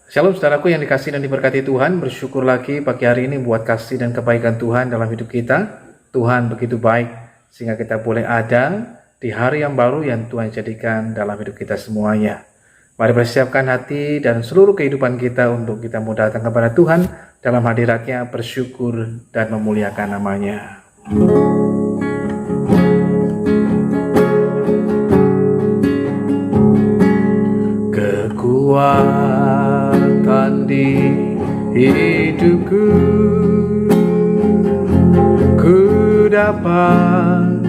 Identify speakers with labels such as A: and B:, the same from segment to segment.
A: Shalom saudaraku yang dikasihi dan diberkati Tuhan. Bersyukur lagi pagi hari ini buat kasih dan kebaikan Tuhan dalam hidup kita. Tuhan begitu baik sehingga kita boleh ada di hari yang baru yang Tuhan jadikan dalam hidup kita semuanya. Mari persiapkan hati dan seluruh kehidupan kita untuk kita mau datang kepada Tuhan dalam hadirat-Nya, bersyukur dan memuliakan nama-Nya. Kekuatan di hidupku, ku dapat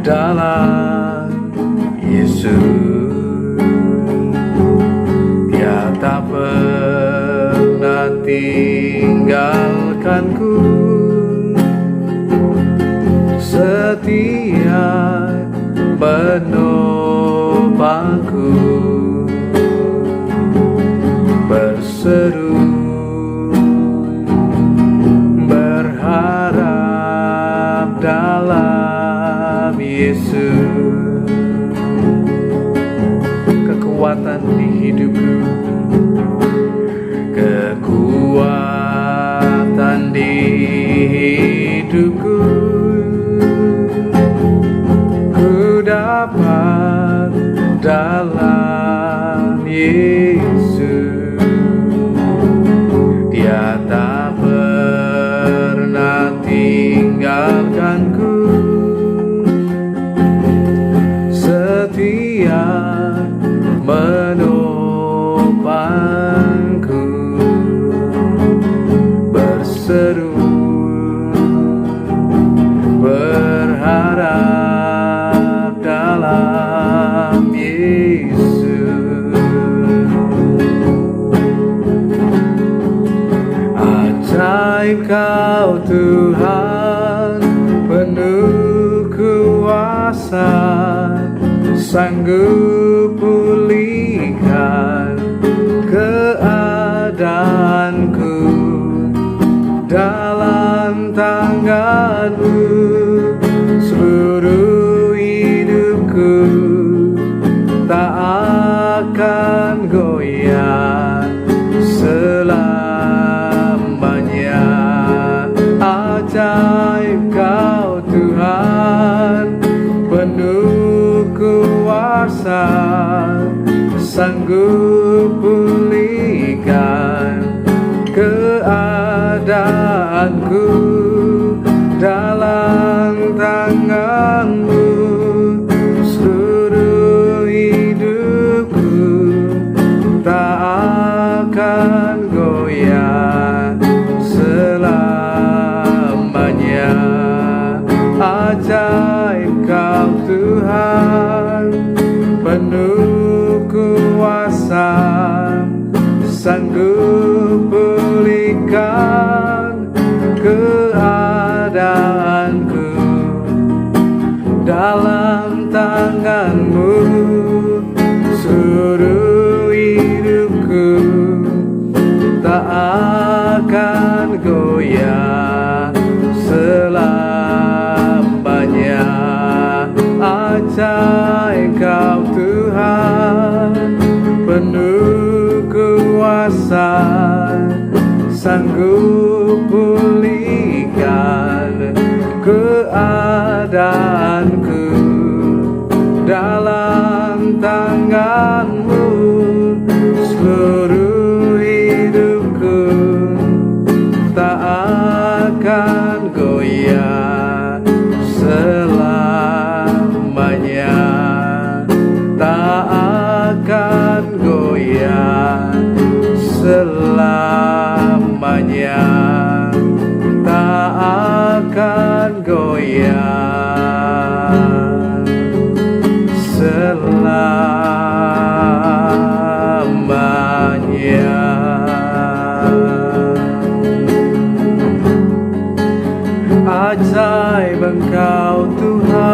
A: dalam Yesus. Dia tak pernah tinggalkanku, setia menopangku, berseru berharap dalam Yesus. Kekuatan di hidupku, kekuatan di hidupku, ku dapat dalam Yesus. Dia tak pernah tinggalkanku, setia menopangku, berseru berharap dalam Yesus. Ajaib Kau Tuhan, penuh kuasa, sanggup pulihkan keadaanku, dalam tangan-Mu seluruh hidupku tak akan goyah selamanya. Ajaib Kau Tuhan, penuh kuasa, sanggup pulihkan keadaanku, dalam tangan-Mu seluruh hidupku tak akan goyah selamanya. Ajaib Kau Tuhan, penuh kuasa, sanggup pulihkan keadaanku, dalam tangan-Mu seluruh hidupku tak akan goyah selamanya. Ajaib Kau Tuhan, penuh kuasa, sanggup pulihkan keadaanku, dalam tangan-Mu seluruh hidupku tak akan goyah selamanya, tak akan goyah selamanya, tak akan goyah selamanya. Ajaib Engkau Tuhan,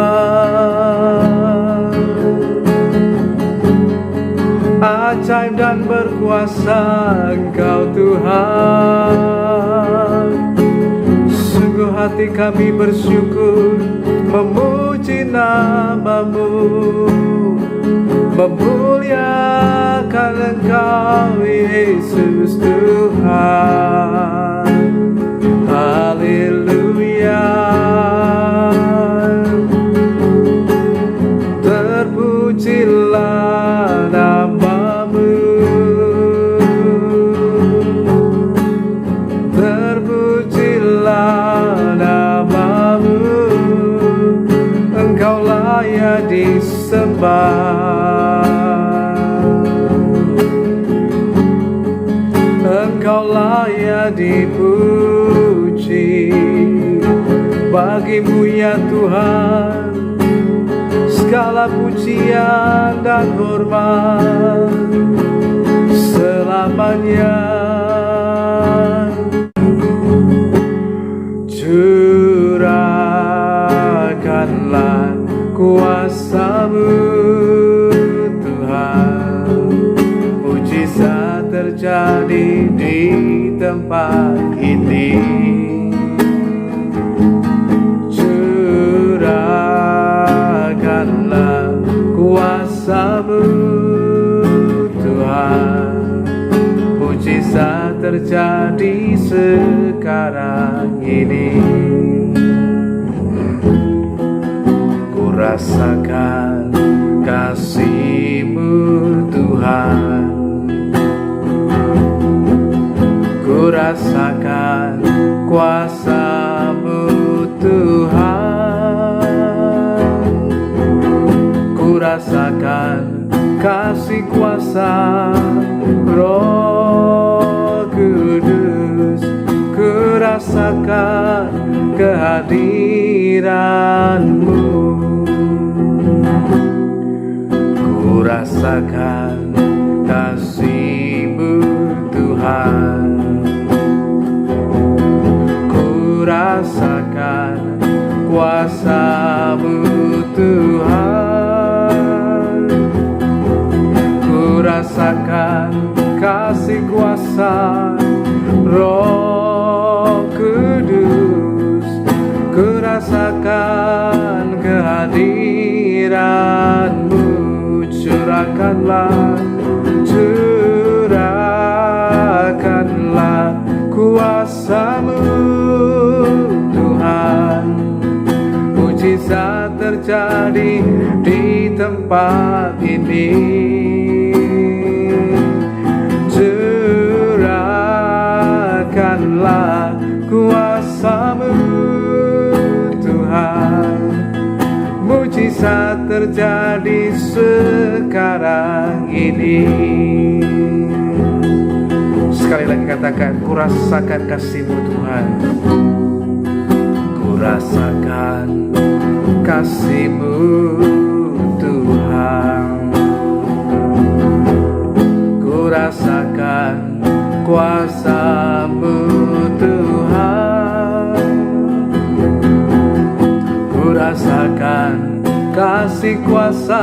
A: ajaib dan berkuasa Engkau Tuhan. Sungguh hati kami bersyukur memuji nama-Mu, memuliakan Engkau Yesus. dipuji. Bagimu ya Tuhan segala pujian dan hormat selamanya. Curahkanlah kuasa-Mu Tuhan, mujizat terjadi di tempat ini. Curahkanlah kuasa-Mu Tuhan, mujizat terjadi sekarang ini. Ku rasakan kasih-Mu Tuhan, ku rasakan kuasa-Mu Tuhan, ku rasakan kasih kuasa Roh Kudus, ku rasakan kehadiran-Mu, ku rasakan kasih-Mu Tuhan, ku rasakan kuasa-Mu Tuhan, ku rasakan kasih kuasa Roh Kudus, ku rasakan kehadiran-Mu. Curahkanlah, curahkanlah kuasa-Mu Tuhan, mujizat terjadi di tempat ini. Curahkanlah kuasa-Mu Tuhan, mujizat terjadi sekarang ini. Sekali lagi katakan, ku rasakan kasih-Mu Tuhan, ku rasakan kasih-Mu Tuhan, ku rasakan kuasa-Mu Tuhan, ku rasakan kasih kuasa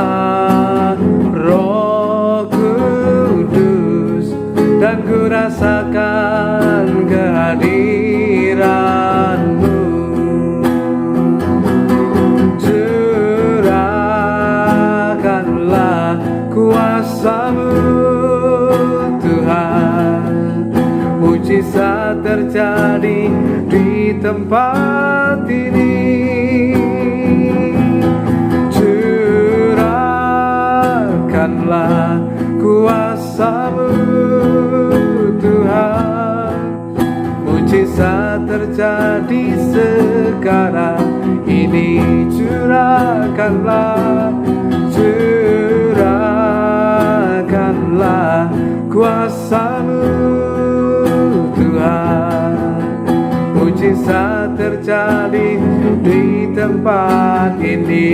A: Roh Kudus, dan ku rasakan kehadiran-Mu. Curahkanlah kuasa-Mu Tuhan, mujizat terjadi di tempat ini. Curahkanlah kuasa-Mu Tuhan, mujizat terjadi sekarang ini. Curahkanlah, curahkanlah kuasa-Mu Tuhan, mujizat terjadi di tempat ini.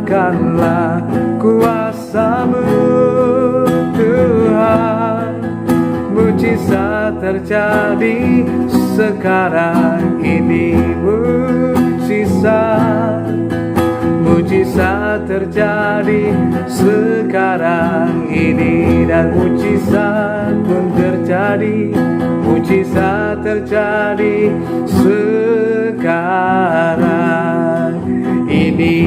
A: Curahkanlah kuasa-Mu Tuhan, mujizat terjadi sekarang ini. Mujizat, mujizat terjadi sekarang ini, dan mujizat pun terjadi, mujizat terjadi sekarang ini.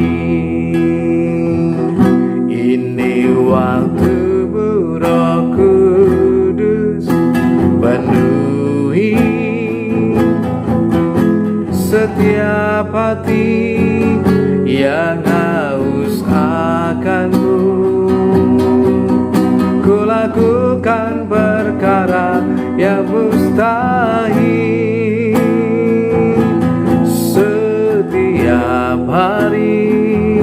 A: Ini waktu-Mu Roh Kudus, penuhi setiap hati yang haus akan-Mu. Ku lakukan perkara yang mustahil setiap hari,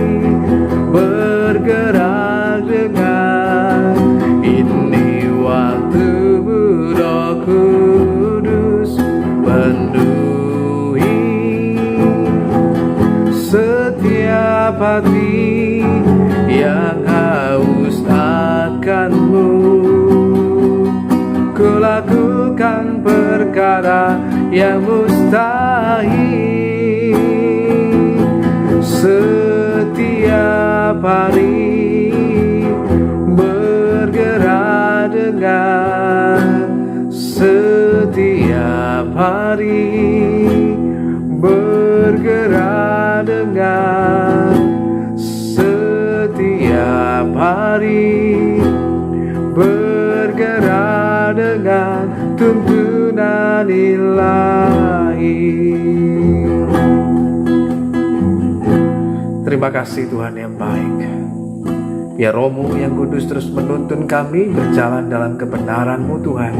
A: bergerak dengan yang mustahil. Setiap hari bergerak dengan, setiap hari bergerak dengan, setiap hari bergerak dengan tuntunan ilahi. Terima kasih Tuhan yang baik. Biar Roh-Mu yang kudus terus menuntun kami berjalan dalam kebenaran-Mu Tuhan,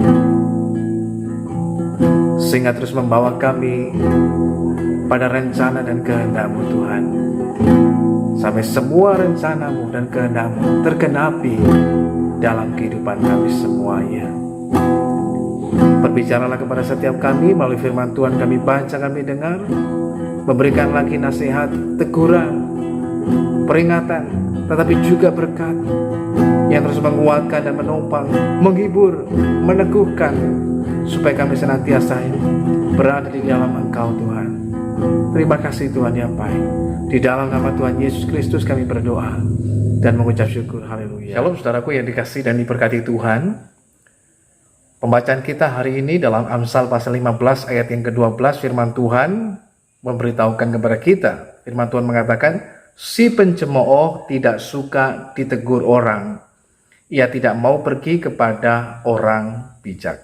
A: sehingga terus membawa kami pada rencana dan kehendak-Mu Tuhan, sampai semua rencana-Mu dan kehendak-Mu tergenapi dalam kehidupan kami semuanya. Berbicaralah kepada setiap kami melalui firman Tuhan, kami baca, kami dengar. Memberikan lagi nasihat, teguran, peringatan, tetapi juga berkat yang terus menguatkan dan menopang, menghibur, meneguhkan, supaya kami senantiasa berada di dalam Engkau Tuhan. Terima kasih Tuhan yang baik. Di dalam nama Tuhan Yesus Kristus kami berdoa dan mengucap syukur. Haleluya. Shalom saudaraku yang dikasihi dan diberkati Tuhan. Pembacaan kita hari ini dalam Amsal pasal 15 ayat yang ke-12, firman Tuhan memberitahukan kepada kita. Firman Tuhan mengatakan, si pencemooh tidak suka ditegur orang, ia tidak mau pergi kepada orang bijak.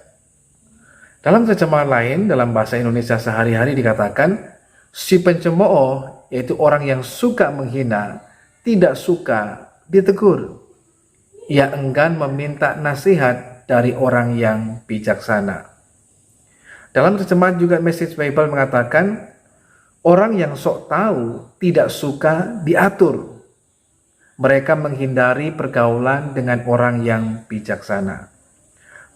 A: Dalam terjemahan lain, dalam bahasa Indonesia sehari-hari dikatakan, si pencemooh, yaitu orang yang suka menghina, tidak suka ditegur. Ia enggan meminta nasihat dari orang yang bijaksana. Dalam terjemahan juga Message Bible mengatakan, orang yang sok tahu tidak suka diatur. Mereka menghindari pergaulan dengan orang yang bijaksana.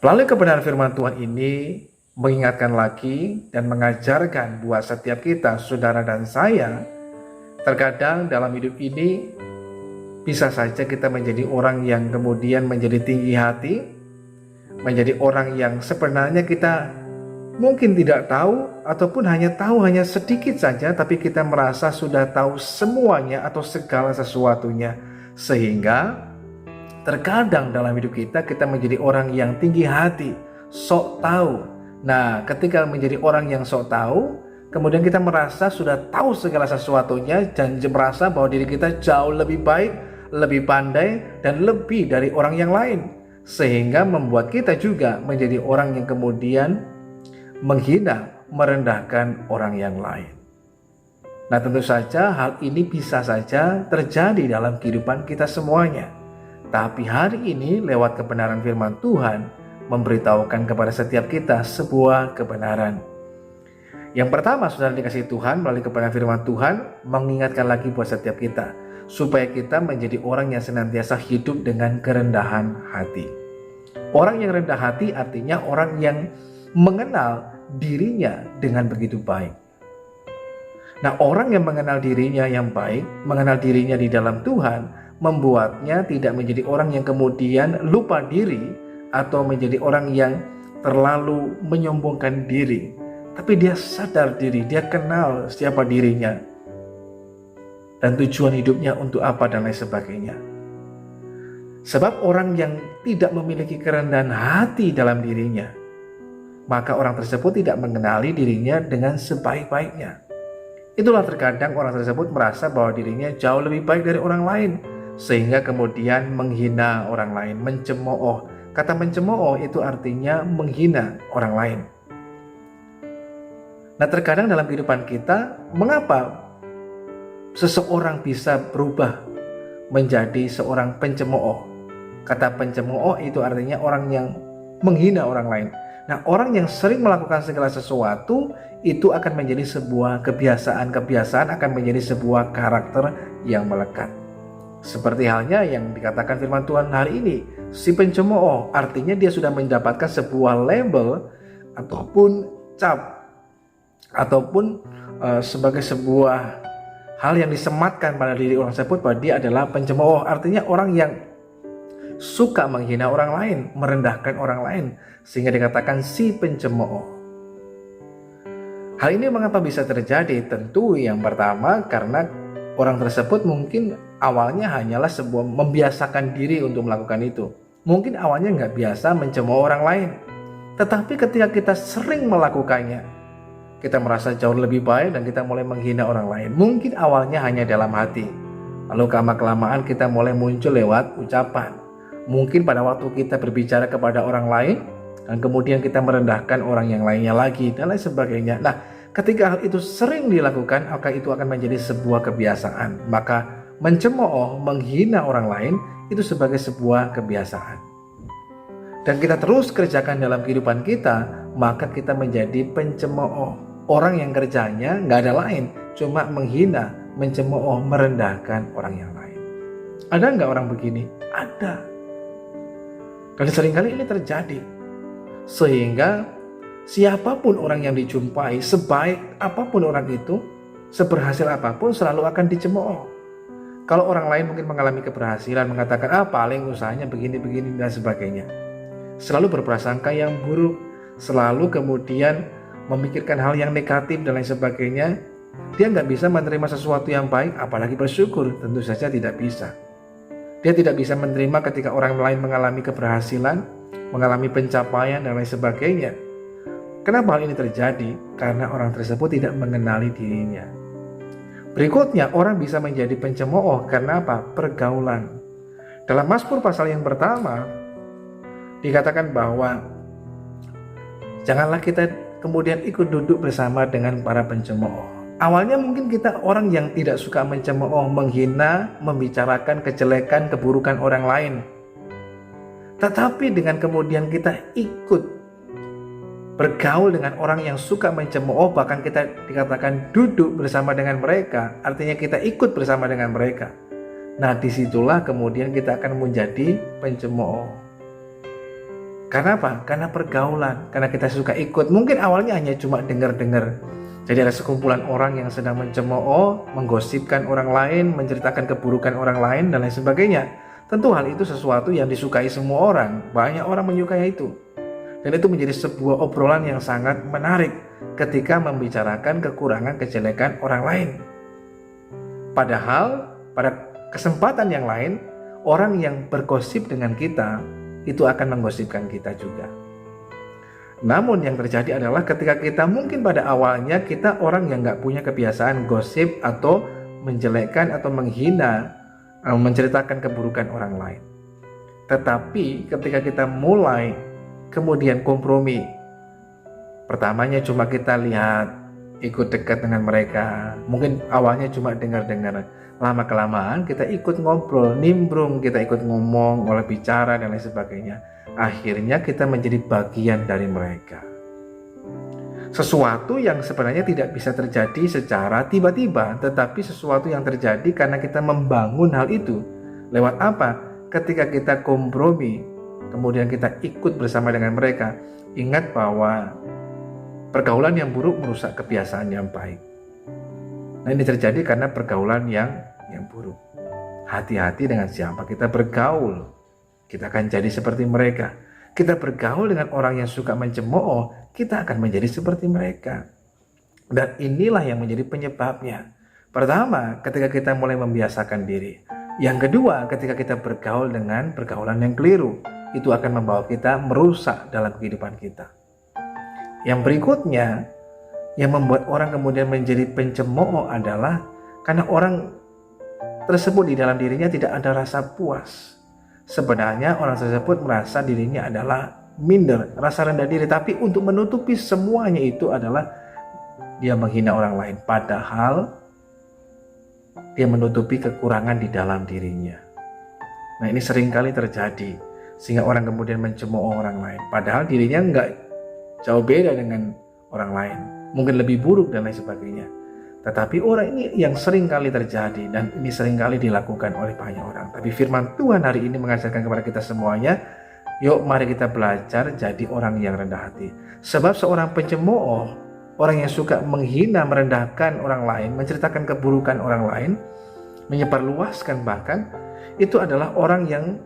A: Melalui kebenaran firman Tuhan ini mengingatkan lagi dan mengajarkan buat setiap kita, saudara dan saya, terkadang dalam hidup ini bisa saja kita menjadi orang yang kemudian menjadi tinggi hati, menjadi orang yang sebenarnya kita mungkin tidak tahu ataupun hanya tahu hanya sedikit saja, tapi kita merasa sudah tahu semuanya atau segala sesuatunya, sehingga terkadang dalam hidup kita menjadi orang yang tinggi hati, sok tahu. Nah, ketika menjadi orang yang sok tahu, kemudian kita merasa sudah tahu segala sesuatunya dan merasa bahwa diri kita jauh lebih baik, lebih pandai, dan lebih dari orang yang lain, sehingga membuat kita juga menjadi orang yang kemudian menghina, merendahkan orang yang lain. Nah, tentu saja hal ini bisa saja terjadi dalam kehidupan kita semuanya. Tapi hari ini lewat kebenaran firman Tuhan memberitahukan kepada setiap kita sebuah kebenaran. Yang pertama, saudara dikasihi Tuhan, melalui kebenaran firman Tuhan mengingatkan lagi buat setiap kita, supaya kita menjadi orang yang senantiasa hidup dengan kerendahan hati. Orang yang rendah hati artinya orang yang mengenal dirinya dengan begitu baik. Nah, orang yang mengenal dirinya yang baik, mengenal dirinya di dalam Tuhan, membuatnya tidak menjadi orang yang kemudian lupa diri atau menjadi orang yang terlalu menyombongkan diri. Tapi dia sadar diri, dia kenal siapa dirinya dan tujuan hidupnya untuk apa dan lain sebagainya. Sebab orang yang tidak memiliki kerendahan hati dalam dirinya, maka orang tersebut tidak mengenali dirinya dengan sebaik-baiknya. Itulah terkadang orang tersebut merasa bahwa dirinya jauh lebih baik dari orang lain, sehingga kemudian menghina orang lain, mencemooh. Kata mencemooh itu artinya menghina orang lain. Nah, terkadang dalam kehidupan kita, mengapa seseorang bisa berubah menjadi seorang pencemooh? Kata pencemooh itu artinya orang yang menghina orang lain. Nah, orang yang sering melakukan segala sesuatu itu akan menjadi sebuah kebiasaan akan menjadi sebuah karakter yang melekat. Seperti halnya yang dikatakan firman Tuhan hari ini, si pencemooh artinya dia sudah mendapatkan sebuah label ataupun cap ataupun sebagai sebuah hal yang disematkan pada diri orang tersebut bahwa dia adalah pencemooh. Artinya orang yang suka menghina orang lain, merendahkan orang lain, sehingga dikatakan si pencemooh. Hal ini mengapa bisa terjadi? Tentu yang pertama karena orang tersebut mungkin awalnya hanyalah sebuah membiasakan diri untuk melakukan itu. Mungkin awalnya nggak biasa mencemooh orang lain. Tetapi ketika kita sering melakukannya, kita merasa jauh lebih baik dan kita mulai menghina orang lain. Mungkin awalnya hanya dalam hati. Lalu lama-kelamaan kita mulai muncul lewat ucapan. Mungkin pada waktu kita berbicara kepada orang lain, dan kemudian kita merendahkan orang yang lainnya lagi, dan lain sebagainya. Nah, ketika hal itu sering dilakukan, maka itu akan menjadi sebuah kebiasaan. Maka mencemooh, menghina orang lain, itu sebagai sebuah kebiasaan. Dan kita terus kerjakan dalam kehidupan kita, maka kita menjadi pencemooh. Orang yang kerjanya nggak ada lain, cuma menghina, mencemooh, merendahkan orang yang lain. Ada nggak orang begini? Ada. Dan seringkali ini terjadi. Sehingga siapapun orang yang dijumpai, sebaik apapun orang itu, seberhasil apapun selalu akan dicemooh. Kalau orang lain mungkin mengalami keberhasilan, mengatakan paling usahanya begini-begini dan sebagainya. Selalu berprasangka yang buruk, selalu kemudian memikirkan hal yang negatif dan lain sebagainya. Dia nggak bisa menerima sesuatu yang baik, apalagi bersyukur, tentu saja tidak bisa. Dia tidak bisa menerima ketika orang lain mengalami keberhasilan, mengalami pencapaian dan lain sebagainya. Kenapa hal ini terjadi? Karena orang tersebut tidak mengenali dirinya. Berikutnya, orang bisa menjadi pencemooh karena apa? Pergaulan. Dalam Mazmur pasal yang pertama, dikatakan bahwa janganlah kita kemudian ikut duduk bersama dengan para pencemooh. Awalnya mungkin kita orang yang tidak suka mencemooh, menghina, membicarakan kejelekan, keburukan orang lain. Tetapi dengan kemudian kita ikut bergaul dengan orang yang suka mencemooh, bahkan kita dikatakan duduk bersama dengan mereka, artinya kita ikut bersama dengan mereka. Nah, disitulah kemudian kita akan menjadi pencemooh. Karena apa? Karena pergaulan, karena kita suka ikut. Mungkin awalnya hanya cuma dengar-dengar. Jadi ada sekumpulan orang yang sedang mencemooh, menggosipkan orang lain, menceritakan keburukan orang lain dan lain sebagainya. Tentu hal itu sesuatu yang disukai semua orang. Banyak orang menyukai itu. Dan itu menjadi sebuah obrolan yang sangat menarik ketika membicarakan kekurangan kejelekan orang lain. Padahal pada kesempatan yang lain, orang yang bergosip dengan kita itu akan menggosipkan kita juga. Namun yang terjadi adalah ketika kita mungkin pada awalnya kita orang yang gak punya kebiasaan gosip atau menjelekkan atau menghina, menceritakan keburukan orang lain. Tetapi ketika kita mulai kemudian kompromi, pertamanya cuma kita lihat, ikut dekat dengan mereka, mungkin awalnya cuma dengar-dengar, lama-kelamaan kita ikut ngobrol, nimbrung, kita ikut ngomong, mulai bicara dan lain sebagainya. Akhirnya kita menjadi bagian dari mereka. Sesuatu yang sebenarnya tidak bisa terjadi secara tiba-tiba, tetapi sesuatu yang terjadi karena kita membangun hal itu. Lewat apa? Ketika kita kompromi, kemudian kita ikut bersama dengan mereka. Ingat bahwa pergaulan yang buruk merusak kebiasaan yang baik. Nah, ini terjadi karena pergaulan yang buruk. Hati-hati dengan siapa kita bergaul. Kita akan jadi seperti mereka. Kita bergaul dengan orang yang suka mencemooh, kita akan menjadi seperti mereka. Dan inilah yang menjadi penyebabnya. Pertama, ketika kita mulai membiasakan diri. Yang kedua, ketika kita bergaul dengan pergaulan yang keliru, itu akan membawa kita merusak dalam kehidupan kita. Yang berikutnya, yang membuat orang kemudian menjadi pencemooh adalah karena orang tersebut di dalam dirinya tidak ada rasa puas. Sebenarnya orang tersebut merasa dirinya adalah minder, rasa rendah diri, tapi untuk menutupi semuanya itu adalah dia menghina orang lain, padahal dia menutupi kekurangan di dalam dirinya. Nah, ini seringkali terjadi, sehingga orang kemudian mencemooh orang lain, padahal dirinya nggak jauh beda dengan orang lain, mungkin lebih buruk dan lain sebagainya. Tetapi orang ini yang sering kali terjadi, dan ini sering kali dilakukan oleh banyak orang. Tapi firman Tuhan hari ini mengajarkan kepada kita semuanya, yuk mari kita belajar jadi orang yang rendah hati. Sebab seorang pencemooh, orang yang suka menghina, merendahkan orang lain, menceritakan keburukan orang lain, menyebarluaskan bahkan, itu adalah orang yang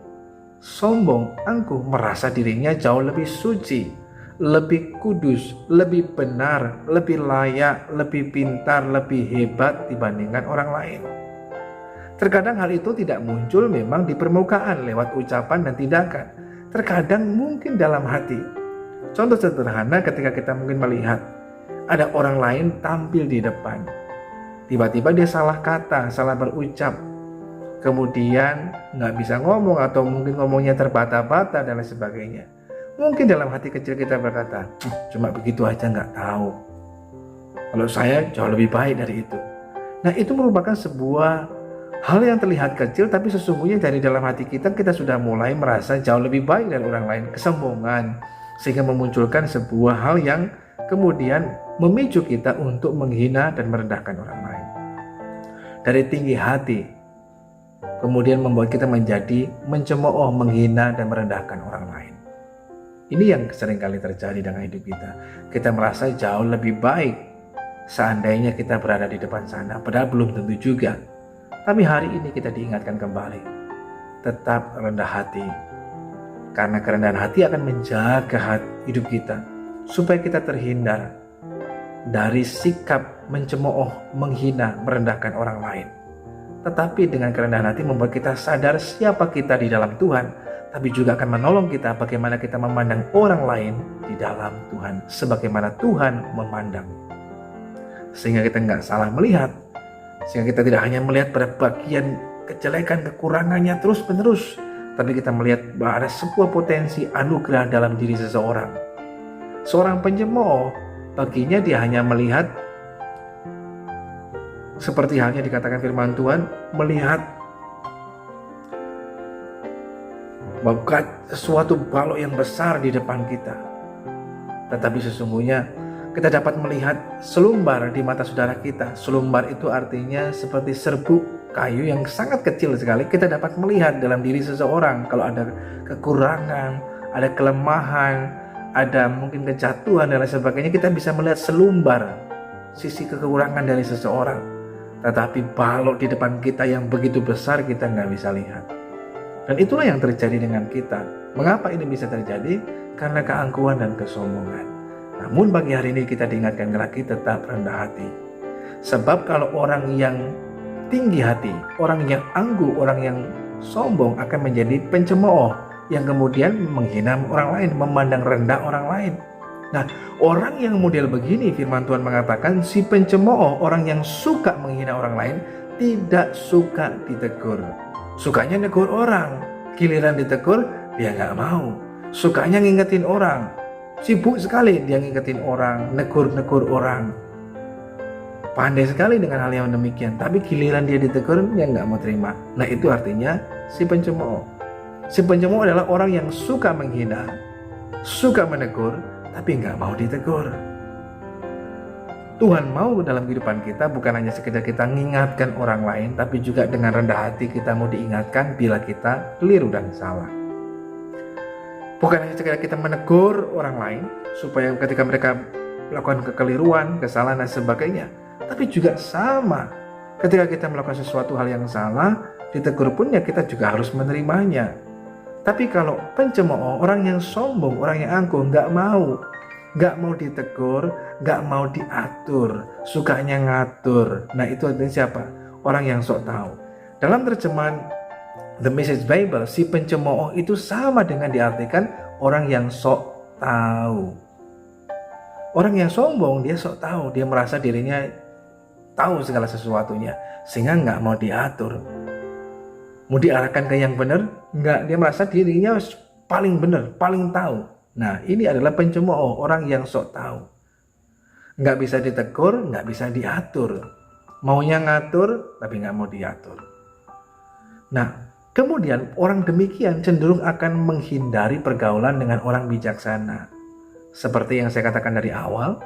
A: sombong, angkuh, merasa dirinya jauh lebih suci. lebih kudus, lebih benar, lebih layak, lebih pintar, lebih hebat dibandingkan orang lain. Terkadang hal itu tidak muncul memang di permukaan lewat ucapan dan tindakan. Terkadang mungkin dalam hati. Contoh sederhana ketika kita mungkin melihat ada orang lain tampil di depan. Tiba-tiba dia salah kata, salah berucap. Kemudian nggak bisa ngomong atau mungkin ngomongnya terbata-bata dan lain sebagainya. Mungkin dalam hati kecil kita berkata, cuma begitu aja nggak tahu. Kalau saya jauh lebih baik dari itu. Nah, itu merupakan sebuah hal yang terlihat kecil, tapi sesungguhnya dari dalam hati kita sudah mulai merasa jauh lebih baik dari orang lain. Kesombongan, sehingga memunculkan sebuah hal yang kemudian memicu kita untuk menghina dan merendahkan orang lain. Dari tinggi hati, kemudian membuat kita menjadi mencemooh, menghina, dan merendahkan orang lain. Ini yang seringkali terjadi dalam hidup kita. Kita merasa jauh lebih baik seandainya kita berada di depan sana, padahal belum tentu juga. Tapi hari ini kita diingatkan kembali, tetap rendah hati. Karena kerendahan hati akan menjaga hidup kita, supaya kita terhindar dari sikap mencemooh, menghina, merendahkan orang lain. Tetapi dengan kerendahan hati membuat kita sadar siapa kita di dalam Tuhan, tapi juga akan menolong kita bagaimana kita memandang orang lain di dalam Tuhan, sebagaimana Tuhan memandang. Sehingga kita nggak salah melihat, sehingga kita tidak hanya melihat pada bagian kejelekan, kekurangannya terus-menerus, tapi kita melihat bahwa ada sebuah potensi anugerah dalam diri seseorang. Seorang pencemooh, baginya dia hanya melihat, seperti halnya dikatakan firman Tuhan, melihat bahwa sesuatu balok yang besar di depan kita. Tetapi sesungguhnya kita dapat melihat selumbar di mata saudara kita. Selumbar itu artinya seperti serbuk kayu yang sangat kecil sekali. Kita dapat melihat dalam diri seseorang kalau ada kekurangan, ada kelemahan, ada mungkin kejatuhan dan lain sebagainya. Kita bisa melihat selumbar sisi kekurangan dari seseorang. Tetapi balok di depan kita yang begitu besar kita nggak bisa lihat. Dan itulah yang terjadi dengan kita. Mengapa ini bisa terjadi? Karena keangkuhan dan kesombongan. Namun bagi hari ini kita diingatkan lagi, tetap rendah hati. Sebab kalau orang yang tinggi hati, orang yang angkuh, orang yang sombong akan menjadi pencemooh yang kemudian menghina orang lain, memandang rendah orang lain. Nah, orang yang model begini, firman Tuhan mengatakan si pencemooh, orang yang suka menghina orang lain, tidak suka ditegur. Sukanya negur orang, giliran ditegur dia nggak mau. Sukanya ngingetin orang, sibuk sekali dia ngingetin orang, negur-negur orang. Pandai sekali dengan hal yang demikian, tapi giliran dia ditegur dia nggak mau terima. Nah, itu artinya si pencemooh. Si pencemooh adalah orang yang suka menghina, suka menegur, tapi nggak mau ditegur. Tuhan mau dalam kehidupan kita bukan hanya sekedar kita mengingatkan orang lain, tapi juga dengan rendah hati kita mau diingatkan bila kita keliru dan salah. Bukan hanya sekedar kita menegur orang lain supaya ketika mereka melakukan kekeliruan, kesalahan dan sebagainya, tapi juga sama ketika kita melakukan sesuatu hal yang salah, ditegur pun ya kita juga harus menerimanya. Tapi kalau pencemooh, orang yang sombong, orang yang angkuh, nggak mau ditegur, nggak mau diatur, sukanya ngatur. Nah, itu artinya siapa? Orang yang sok tahu. Dalam terjemahan The Message Bible, si pencemooh itu sama dengan diartikan orang yang sok tahu. Orang yang sombong, dia sok tahu, dia merasa dirinya tahu segala sesuatunya, sehingga nggak mau diatur. Mau diarahkan ke yang benar, nggak, dia merasa dirinya paling benar, paling tahu. Nah, ini adalah pencemooh, orang yang sok tahu. Nggak bisa ditegur, nggak bisa diatur. Maunya ngatur, tapi nggak mau diatur. Nah, kemudian orang demikian cenderung akan menghindari pergaulan dengan orang bijaksana. Seperti yang saya katakan dari awal,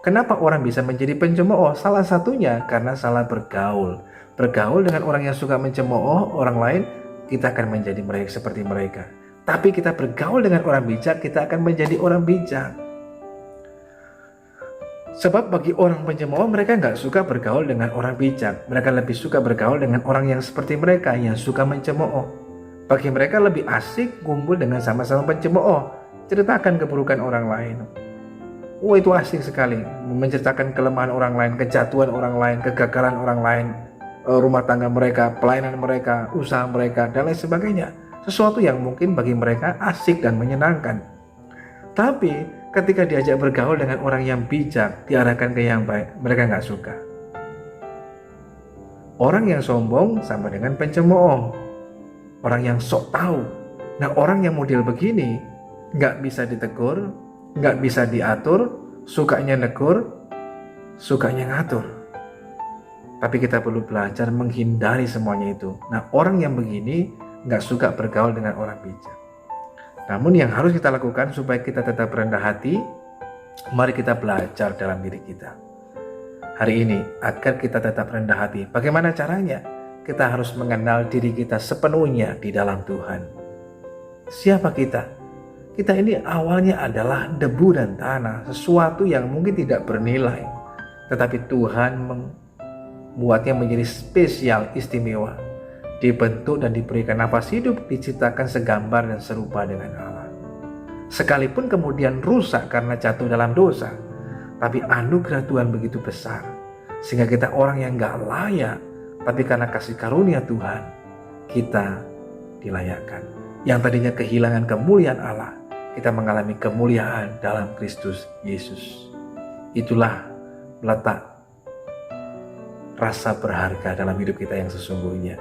A: kenapa orang bisa menjadi pencemooh? Salah satunya karena salah bergaul. Bergaul dengan orang yang suka mencemooh orang lain, kita akan menjadi mereka seperti mereka. Tapi kita bergaul dengan orang bijak, kita akan menjadi orang bijak. Sebab bagi orang pencemooh, mereka nggak suka bergaul dengan orang bijak. Mereka lebih suka bergaul dengan orang yang seperti mereka, yang suka mencemooh. Bagi mereka lebih asik kumpul dengan sama-sama pencemooh. ceritakan keburukan orang lain. Oh, itu asing sekali, menceritakan kelemahan orang lain, kejatuhan orang lain, kegagalan orang lain, rumah tangga mereka, pelayanan mereka, usaha mereka, dan lain sebagainya. Sesuatu yang mungkin bagi mereka asik dan menyenangkan. Tapi ketika diajak bergaul dengan orang yang bijak, diarahkan ke yang baik, mereka nggak suka. Orang yang sombong sama dengan pencemooh, orang yang sok tahu. Nah, orang yang model begini nggak bisa ditegur, nggak bisa diatur, sukanya negur, sukanya ngatur. Tapi kita perlu belajar menghindari semuanya itu. Nah, orang yang begini nggak suka bergaul dengan orang bijak. Namun yang harus kita lakukan supaya kita tetap rendah hati, mari kita belajar dalam diri kita. Hari ini, agar kita tetap rendah hati, bagaimana caranya? Kita harus mengenal diri kita sepenuhnya di dalam Tuhan. Siapa kita? Kita ini awalnya adalah debu dan tanah, sesuatu yang mungkin tidak bernilai. Tetapi Tuhan membuatnya menjadi spesial, istimewa. Dibentuk dan diberikan nafas hidup, diciptakan segambar dan serupa dengan Allah. Sekalipun kemudian rusak karena jatuh dalam dosa, tapi anugerah Tuhan begitu besar, sehingga kita orang yang gak layak, tapi karena kasih karunia Tuhan, kita dilayakkan. Yang tadinya kehilangan kemuliaan Allah, kita mengalami kemuliaan dalam Kristus Yesus. Itulah letak rasa berharga dalam hidup kita yang sesungguhnya.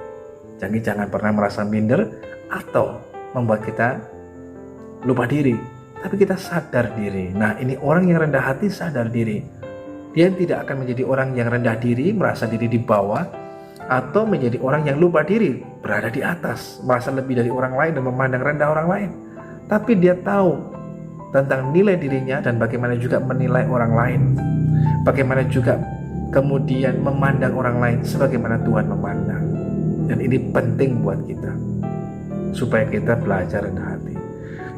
A: Jadi jangan pernah merasa minder atau membuat kita lupa diri, tapi kita sadar diri. Nah, ini orang yang rendah hati sadar diri. Dia tidak akan menjadi orang yang rendah diri, merasa diri di bawah, atau menjadi orang yang lupa diri, berada di atas, merasa lebih dari orang lain dan memandang rendah orang lain. Tapi dia tahu tentang nilai dirinya dan bagaimana juga menilai orang lain. Bagaimana juga kemudian memandang orang lain sebagaimana Tuhan memandang. Dan ini penting buat kita, supaya kita belajar rendah hati.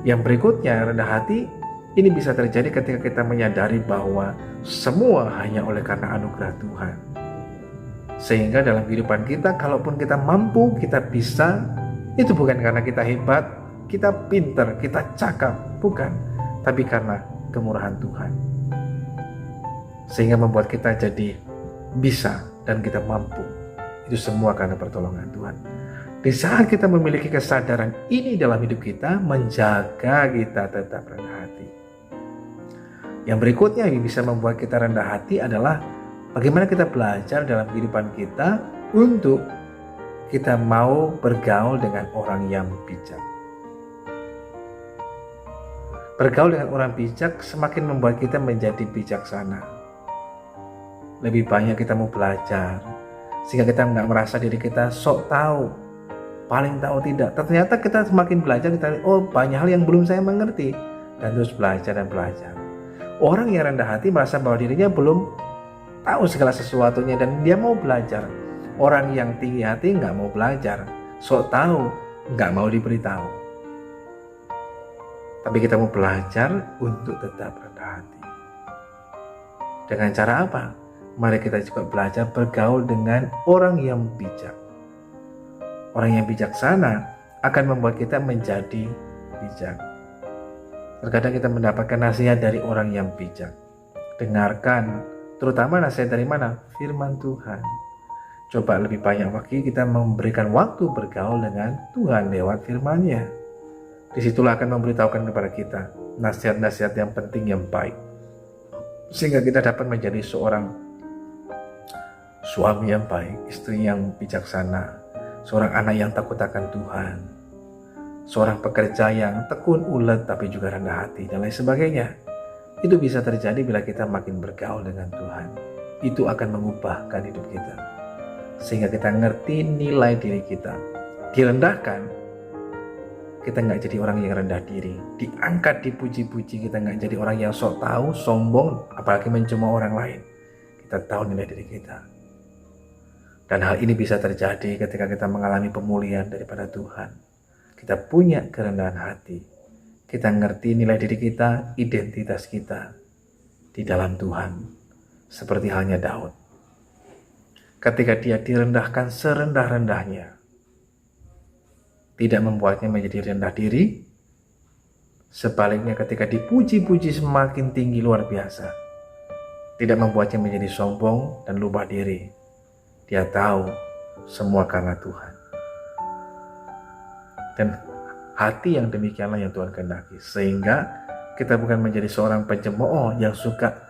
A: Yang berikutnya, rendah hati ini bisa terjadi ketika kita menyadari bahwa semua hanya oleh karena anugerah Tuhan. Sehingga dalam kehidupan kita, kalaupun kita mampu, kita bisa, itu bukan karena kita hebat, kita pintar, kita cakap, bukan. Tapi karena kemurahan Tuhan. Sehingga membuat kita jadi bisa dan kita mampu. Itu semua karena pertolongan Tuhan. Di saat kita memiliki kesadaran ini dalam hidup kita, menjaga kita tetap rendah hati. Yang berikutnya yang bisa membuat kita rendah hati adalah bagaimana kita belajar dalam kehidupan kita untuk kita mau bergaul dengan orang yang bijak. Bergaul dengan orang bijak semakin membuat kita menjadi bijaksana. Lebih banyak kita mau belajar, sehingga kita nggak merasa diri kita sok tahu, paling tahu tidak. Ternyata kita semakin belajar, kita banyak hal yang belum saya mengerti, dan terus belajar dan belajar. Orang yang rendah hati merasa bahwa dirinya belum tahu segala sesuatunya dan dia mau belajar. Orang yang tinggi hati nggak mau belajar, sok tahu, nggak mau diberitahu. Tapi kita mau belajar untuk tetap rendah hati. Dengan cara apa? Mari kita juga belajar bergaul dengan orang yang bijak. Orang yang bijaksana akan membuat kita menjadi bijak. Terkadang kita mendapatkan nasihat dari orang yang bijak. Dengarkan, terutama nasihat dari mana? Firman Tuhan. Coba lebih banyak lagi kita memberikan waktu bergaul dengan Tuhan lewat firman-Nya. Disitulah akan memberitahukan kepada kita nasihat-nasihat yang penting, yang baik. Sehingga kita dapat menjadi seorang suami yang baik, istri yang bijaksana, seorang anak yang takut akan Tuhan, seorang pekerja yang tekun, ulet, tapi juga rendah hati, dan lain sebagainya. Itu bisa terjadi bila kita makin bergaul dengan Tuhan. Itu akan mengubahkan hidup kita, sehingga kita ngerti nilai diri kita. Direndahkan, kita nggak jadi orang yang rendah diri. Diangkat, dipuji-puji, kita nggak jadi orang yang sok tahu, sombong, apalagi mencemooh orang lain. Kita tahu nilai diri kita. Dan hal ini bisa terjadi ketika kita mengalami pemulihan daripada Tuhan. Kita punya kerendahan hati. Kita ngerti nilai diri kita, identitas kita di dalam Tuhan. Seperti halnya Daud. Ketika dia direndahkan serendah-rendahnya, tidak membuatnya menjadi rendah diri, Sebaliknya ketika dipuji-puji semakin tinggi luar biasa. Tidak membuatnya menjadi sombong dan lupa diri. Dia tahu semua karena Tuhan. Dan hati yang demikianlah yang Tuhan kehendaki. Sehingga kita bukan menjadi seorang pencemooh yang suka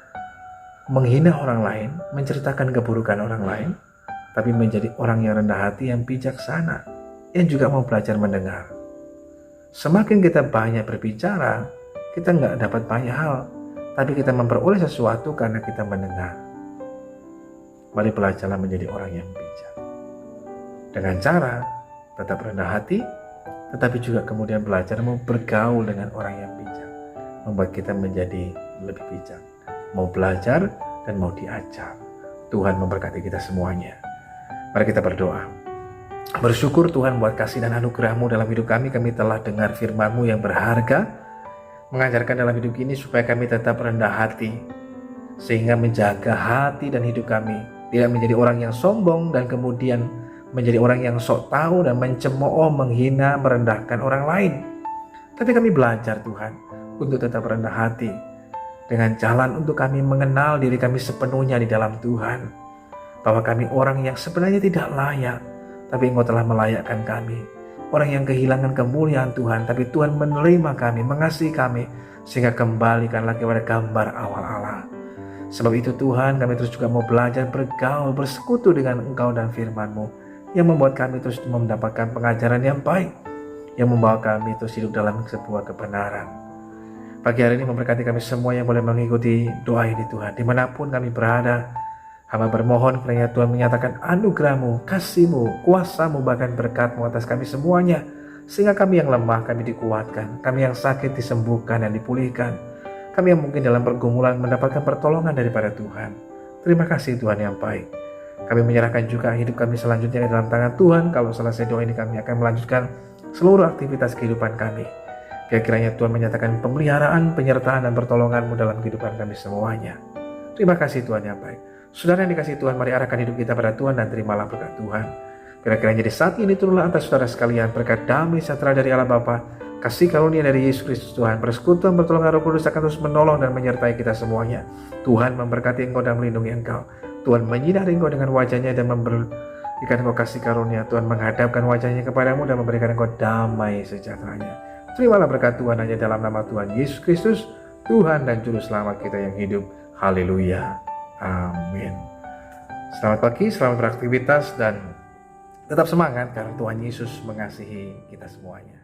A: menghina orang lain, menceritakan keburukan orang lain, tapi menjadi orang yang rendah hati, yang bijaksana, yang juga mau belajar mendengar. Semakin kita banyak berbicara, kita nggak dapat banyak hal, tapi kita memperoleh sesuatu karena kita mendengar. Mari belajarlah menjadi orang yang bijak. Dengan cara tetap rendah hati, tetapi juga kemudian belajar mau bergaul dengan orang yang bijak. Membuat kita menjadi lebih bijak. Mau belajar dan mau diajar. Tuhan memberkati kita semuanya. Mari kita berdoa. Bersyukur Tuhan buat kasih dan anugerah-Mu dalam hidup kami. Kami telah dengar firman-Mu yang berharga, mengajarkan dalam hidup ini supaya kami tetap rendah hati, sehingga menjaga hati dan hidup kami tidak menjadi orang yang sombong dan kemudian menjadi orang yang sok tahu dan mencemooh, menghina, merendahkan orang lain. Tapi kami belajar Tuhan untuk tetap rendah hati dengan jalan untuk kami mengenal diri kami sepenuhnya di dalam Tuhan, bahwa kami orang yang sebenarnya tidak layak, tapi Engkau telah melayakkan kami. Orang yang kehilangan kemuliaan Tuhan, tapi Tuhan menerima kami, mengasihi kami, sehingga kembalikan lagi pada gambar awal Allah. Sebab itu Tuhan, kami terus juga mau belajar bergaul, bersekutu dengan Engkau dan firman-Mu, yang membuat kami terus mendapatkan pengajaran yang baik, yang membawa kami terus hidup dalam sebuah kebenaran. Pagi hari ini memberkati kami semua yang boleh mengikuti doa ini Tuhan, dimanapun kami berada. Hamba bermohon kiranya Tuhan menyatakan anugerah-Mu, kasih-Mu, kuasa-Mu, bahkan berkat-Mu atas kami semuanya, sehingga kami yang lemah kami dikuatkan, kami yang sakit disembuhkan dan dipulihkan, kami yang mungkin dalam pergumulan mendapatkan pertolongan daripada Tuhan. Terima kasih Tuhan yang baik. Kami menyerahkan juga hidup kami selanjutnya dalam tangan Tuhan. Kalau selesai doa ini kami akan melanjutkan seluruh aktivitas kehidupan kami. Biar kiranya Tuhan menyatakan pemeliharaan, penyertaan dan pertolongan-Mu dalam kehidupan kami semuanya. Terima kasih Tuhan yang baik. Saudara yang dikasihi Tuhan, mari arahkan hidup kita pada Tuhan dan terimalah berkat Tuhan. Kira-kira jadi saat ini turunlah atas saudara sekalian berkat damai sejahtera dari Allah Bapa, kasih karunia dari Yesus Kristus Tuhan, persekutuan pertolongan Roh Kudus akan terus menolong dan menyertai kita semuanya. Tuhan memberkati engkau dan melindungi engkau. Tuhan menyinari engkau dengan wajahnya dan memberikan engkau kasih karunia. Tuhan menghadapkan wajahnya kepadamu dan memberikan engkau damai sejahteranya. Terimalah berkat Tuhan hanya dalam nama Tuhan Yesus Kristus, Tuhan dan Juru Selamat kita yang hidup. Haleluya. Amin. Selamat pagi, selamat beraktivitas dan tetap semangat karena Tuhan Yesus mengasihi kita semuanya.